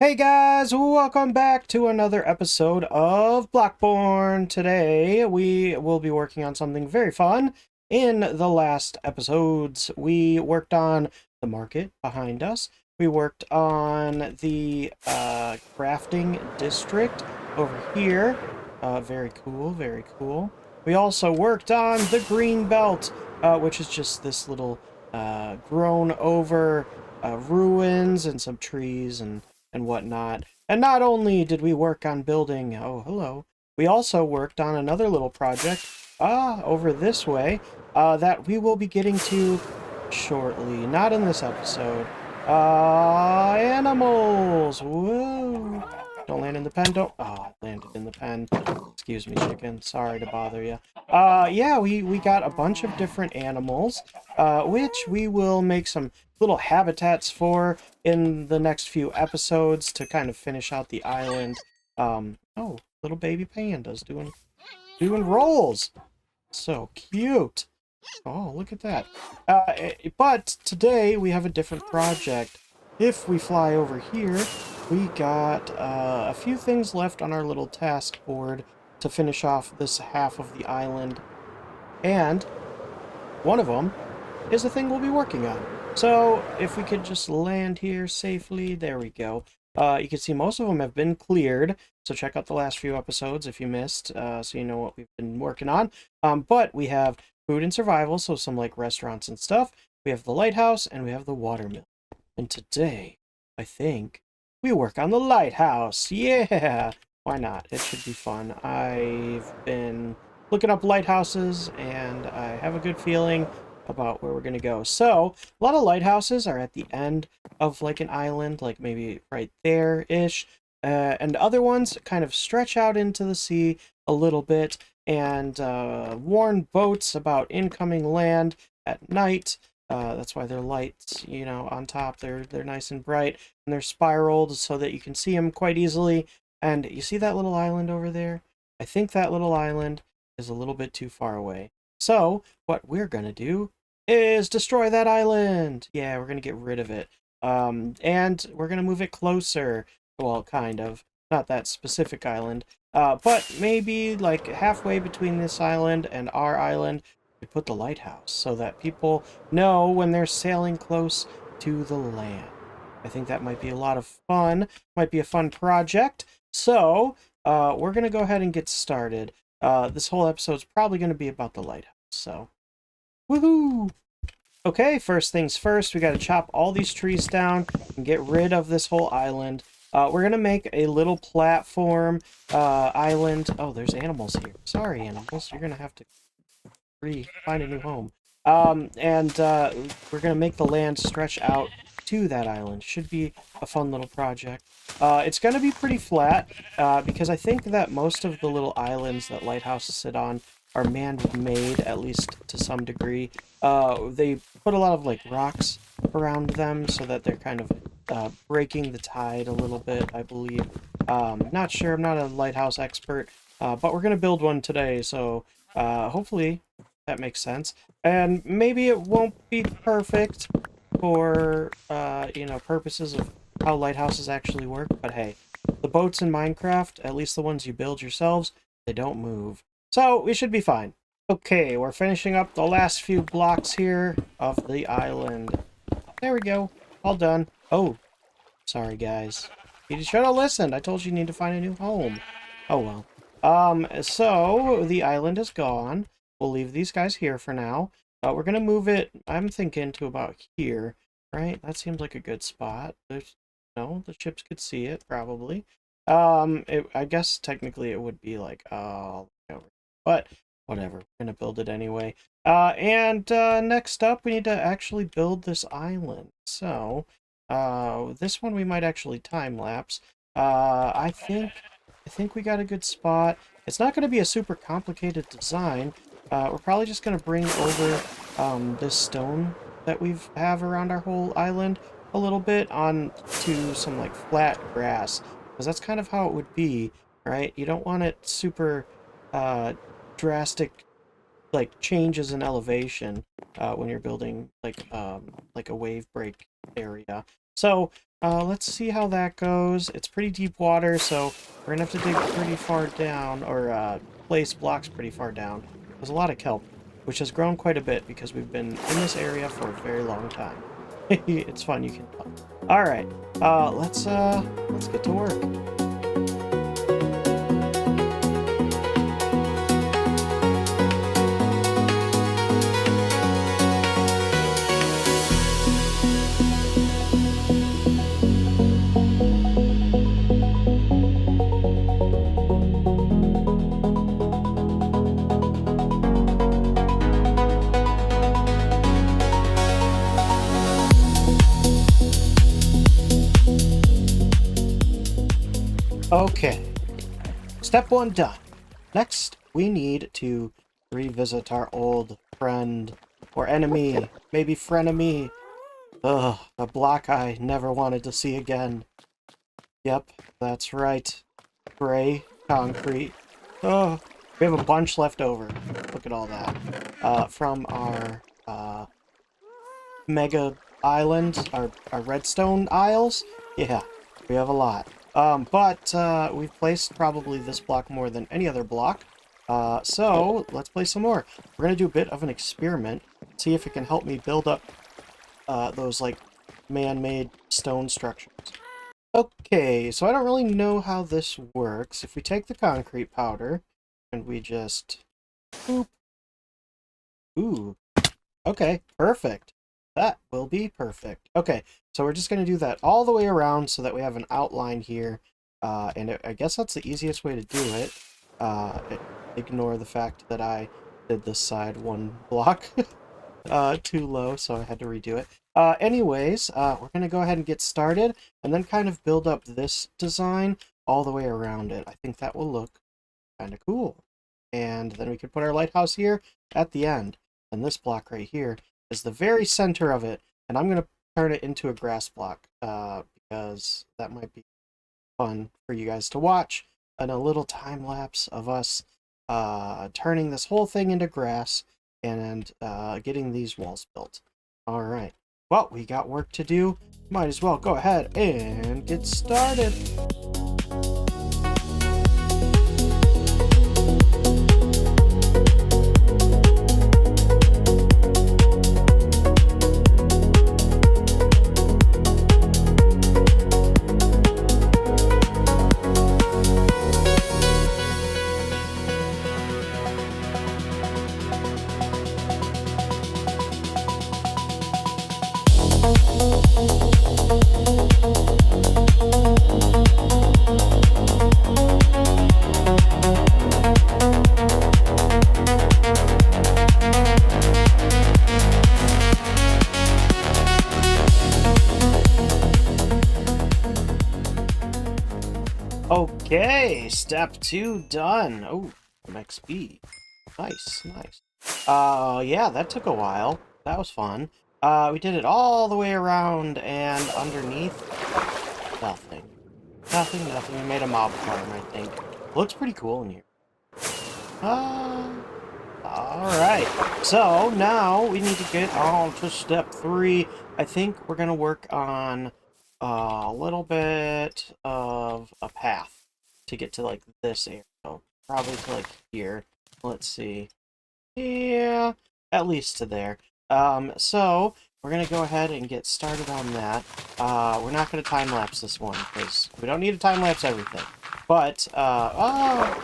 Hey guys, welcome back to another episode of Blockborne. Today we will be working on something very fun. In the last episodes, we worked on the market behind us. We worked on the crafting district over here. Very cool, very cool. We also worked on the green belt, which is just this little grown over ruins and some trees and whatnot. And not only did we work on building, oh, hello, we also worked on another little project, over this way, that we will be getting to shortly. Not in this episode. Animals! Whoa! Don't land in the pen, don't... Oh, landed in the pen. Excuse me, chicken. Sorry to bother you. Yeah, we got a bunch of different animals, which we will make some little habitats for in the next few episodes to kind of finish out the island. Oh, little baby pandas doing rolls. So cute. Oh, look at that. But today we have a different project. If we fly over here, we got a few things left on our little task board to finish off this half of the island. And one of them is the thing we'll be working on. So if we could just land here safely, there we go. You can see most of them have been cleared, so check out the last few episodes if you missed, so you know what we've been working on. But we have food and survival, so some like restaurants and stuff. We have the lighthouse, and we have the watermill. And today, I think, we work on the lighthouse. Yeah! Why not? It should be fun. I've been looking up lighthouses, and I have a good feeling about where we're going to go. So, a lot of lighthouses are at the end of like an island, like maybe right there-ish, and other ones kind of stretch out into the sea a little bit and warn boats about incoming land at night. That's why they're lights, you know, on top. They're nice and bright, and they're spiraled so that you can see them quite easily. And you see that little island over there? I think that little island is a little bit too far away. So, what we're gonna do is destroy that island! Yeah, we're gonna get rid of it. And we're gonna move it closer. Well, kind of. Not that specific island. But maybe, like, halfway between this island and our island, we put the lighthouse so that people know when they're sailing close to the land. I think that might be a lot of fun. Might be a fun project. So, we're gonna go ahead and get started. This whole episode's probably going to be about the lighthouse, so woohoo! Okay, first things first, we got to chop all these trees down and get rid of this whole island. We're going to make a little platform island. Oh, there's animals here. Sorry, animals. You're going to have to find a new home. We're going to make the land stretch out to that island. Should be a fun little project. It's going to be pretty flat, because I think that most of the little islands that lighthouses sit on are man-made, at least to some degree. They put a lot of like rocks around them so that they're kind of breaking the tide a little bit, I believe. Not sure, I'm not a lighthouse expert, but we're going to build one today, so hopefully that makes sense. And maybe it won't be perfect for, you know, purposes of how lighthouses actually work, but hey, the boats in Minecraft, at least the ones you build yourselves, they don't move. So, we should be fine. Okay, we're finishing up the last few blocks here of the island. There we go. All done. Oh, sorry guys. You should have listened. I told you need to find a new home. Oh well. So, the island is gone. We'll leave these guys here for now. We're gonna move it, I'm thinking, to about here. Right? That seems like a good spot. No, the ships could see it, probably. I guess technically it would be like, but whatever. We're gonna build it anyway. Next up, we need to actually build this island. So, this one we might actually time-lapse. I think we got a good spot. It's not gonna be a super complicated design. We're probably just gonna bring over, this stone that we have around our whole island a little bit on to some like flat grass, because that's kind of how it would be, right? You don't want it super drastic like changes in elevation when you're building like a wave break area. So let's see how that goes. It's pretty deep water, so we're gonna have to dig pretty far down, or place blocks pretty far down. There's a lot of kelp, which has grown quite a bit because we've been in this area for a very long time. It's fun, you can tell. All right, let's get to work. Okay, step 1 done. Next, we need to revisit our old friend, or enemy, maybe frenemy. Ugh, a block I never wanted to see again. Yep, that's right. Gray concrete. Oh, we have a bunch left over. Look at all that. From our mega island, our redstone isles. Yeah, we have a lot. But we've placed probably this block more than any other block. So let's place some more. We're gonna do a bit of an experiment, see if it can help me build up those like man-made stone structures. Okay, so I don't really know how this works. If we take the concrete powder and we just boop. Ooh. Okay, perfect. That will be perfect. Okay, so we're just going to do that all the way around so that we have an outline here. I guess that's the easiest way to do it. Ignore the fact that I did this side 1 block too low, so I had to redo it. Anyways, we're going to go ahead and get started and then kind of build up this design all the way around it. I think that will look kind of cool. And then we can put our lighthouse here at the end. And this block right here is the very center of it, and I'm going to turn it into a grass block because that might be fun for you guys to watch, and a little time lapse of us turning this whole thing into grass and getting these walls built. All right, well, we got work to do. Might as well go ahead and get started. Okay, step 2 done. Oh, some XP. Nice, nice. Yeah, that took a while. That was fun. We did it all the way around and underneath. Nothing. Nothing, nothing. We made a mob farm, I think. Looks pretty cool in here. Alright. So, now we need to get on to step 3. I think we're gonna work on a little bit of a path to get to like this area. So probably to like here. Let's see. Yeah, at least to there. So we're gonna go ahead and get started on that. We're not gonna time lapse this one because we don't need to time lapse everything. But yeah.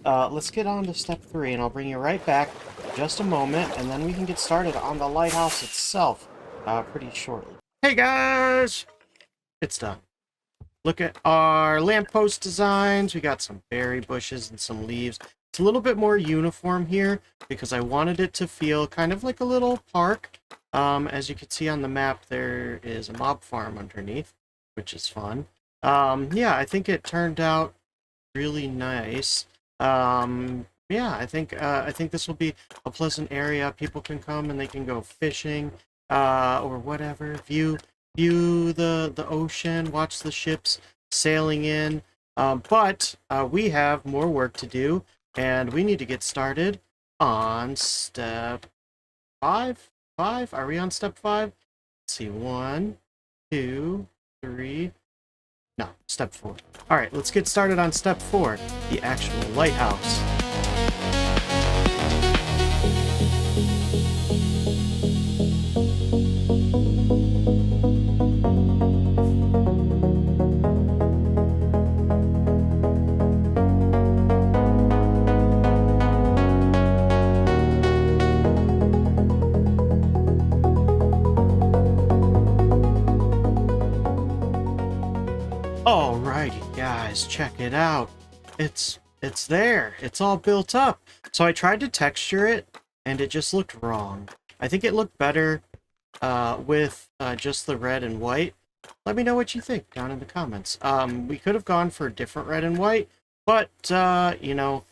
Let's get on to step 3, and I'll bring you right back in just a moment, and then we can get started on the lighthouse itself pretty shortly. Hey guys! It's done. Look at our lamppost designs. We got some berry bushes and some leaves. It's a little bit more uniform here because I wanted it to feel kind of like a little park. As you can see on the map, there is a mob farm underneath, which is fun. Yeah, I think it turned out really nice. Yeah, I think this will be a pleasant area. People can come and they can go fishing, or whatever. View the ocean, watch the ships sailing in. But we have more work to do, and we need to get started on step 5. Are we on step 5? Let's see, 1, 2, 3. No, step 4. All right, let's get started on step 4, the actual lighthouse. Alrighty, guys, check it out. It's there. It's all built up. So I tried to texture it, and it just looked wrong. I think it looked better with just the red and white. Let me know what you think down in the comments. We could have gone for a different red and white, but you know,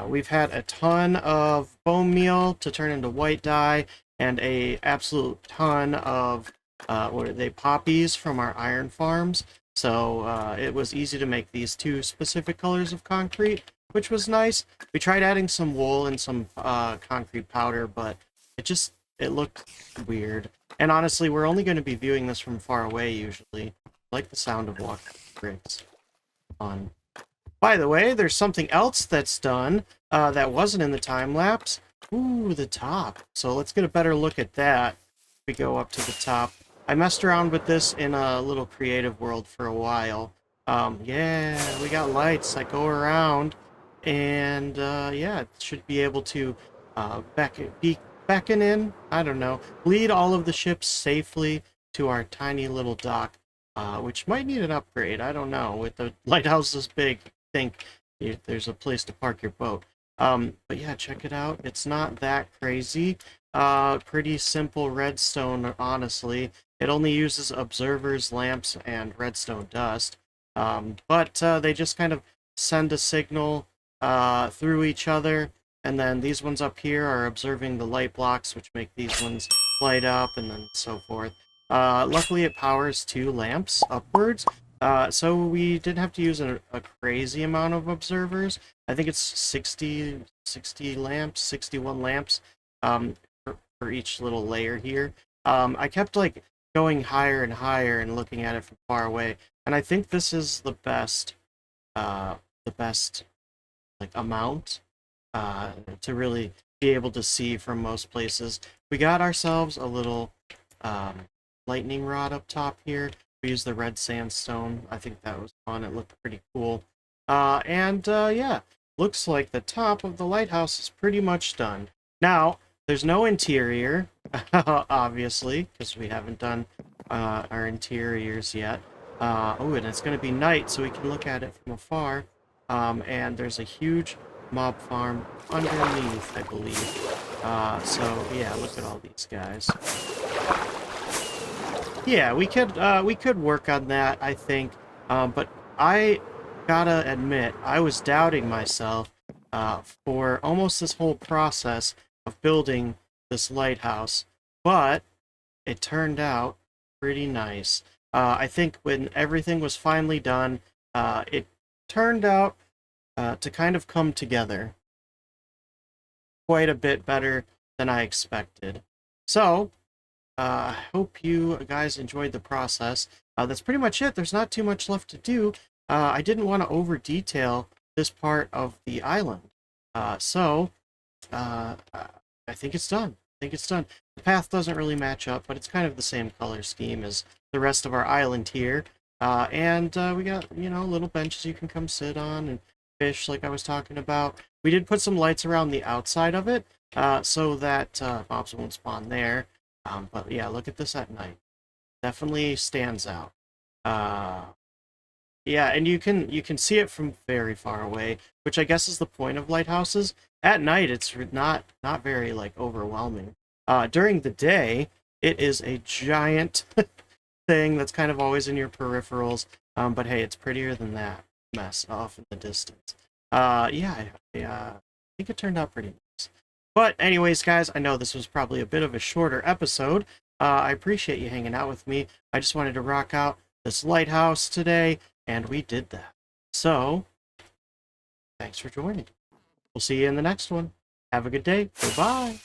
we've had a ton of bone meal to turn into white dye, and a absolute ton of what are they, poppies from our iron farms. So it was easy to make these 2 specific colors of concrete, which was nice. We tried adding some wool and some concrete powder, but it looked weird. And honestly, we're only going to be viewing this from far away usually. I like the sound of walking bricks. Fun. By the way, there's something else that's done that wasn't in the time lapse. Ooh, the top. So let's get a better look at that. We go up to the top. I messed around with this in a little creative world for a while. Yeah, we got lights that go around, and yeah, it should be able to beckon in, I don't know, lead all of the ships safely to our tiny little dock, which might need an upgrade. I don't know. With the lighthouse this big, I think there's a place to park your boat. But yeah, check it out. It's not that crazy. Pretty simple redstone, honestly. It only uses observers, lamps, and redstone dust. But they just kind of send a signal through each other, and then these ones up here are observing the light blocks, which make these ones light up, and then so forth. Luckily, it powers 2 lamps upwards, so we didn't have to use a crazy amount of observers. I think it's 60 lamps, 61 lamps for each little layer here. I kept like going higher and higher and looking at it from far away, and I think this is the best like amount to really be able to see from most places. We got ourselves a little lightning rod up top here. We used the red sandstone. I think that was fun. It looked pretty cool. And yeah, looks like the top of the lighthouse is pretty much done. Now, there's no interior, obviously, because we haven't done our interiors yet. Oh, and it's going to be night, so we can look at it from afar. And there's a huge mob farm underneath, I believe. So yeah, look at all these guys. Yeah, we could work on that, I think. But I gotta admit, I was doubting myself for almost this whole process of building this lighthouse, but it turned out pretty nice. I think when everything was finally done, it turned out to kind of come together quite a bit better than I expected. So, I hope you guys enjoyed the process. That's pretty much it. There's not too much left to do. I didn't want to over detail this part of the island. So, I think it's done. I think it's done. The path doesn't really match up, but it's kind of the same color scheme as the rest of our island here. And we got, you know, little benches you can come sit on and fish like I was talking about. We did put some lights around the outside of it so that mobs won't spawn there. But yeah, look at this at night. Definitely stands out. Yeah, and you can see it from very far away, which I guess is the point of lighthouses. At night, it's not very like overwhelming. During the day, it is a giant thing that's kind of always in your peripherals. But hey, it's prettier than that mess off in the distance. Yeah, I think it turned out pretty nice. But anyways, guys, I know this was probably a bit of a shorter episode. I appreciate you hanging out with me. I just wanted to rock out this lighthouse today, and we did that. So, thanks for joining. We'll see you in the next one. Have a good day. Goodbye.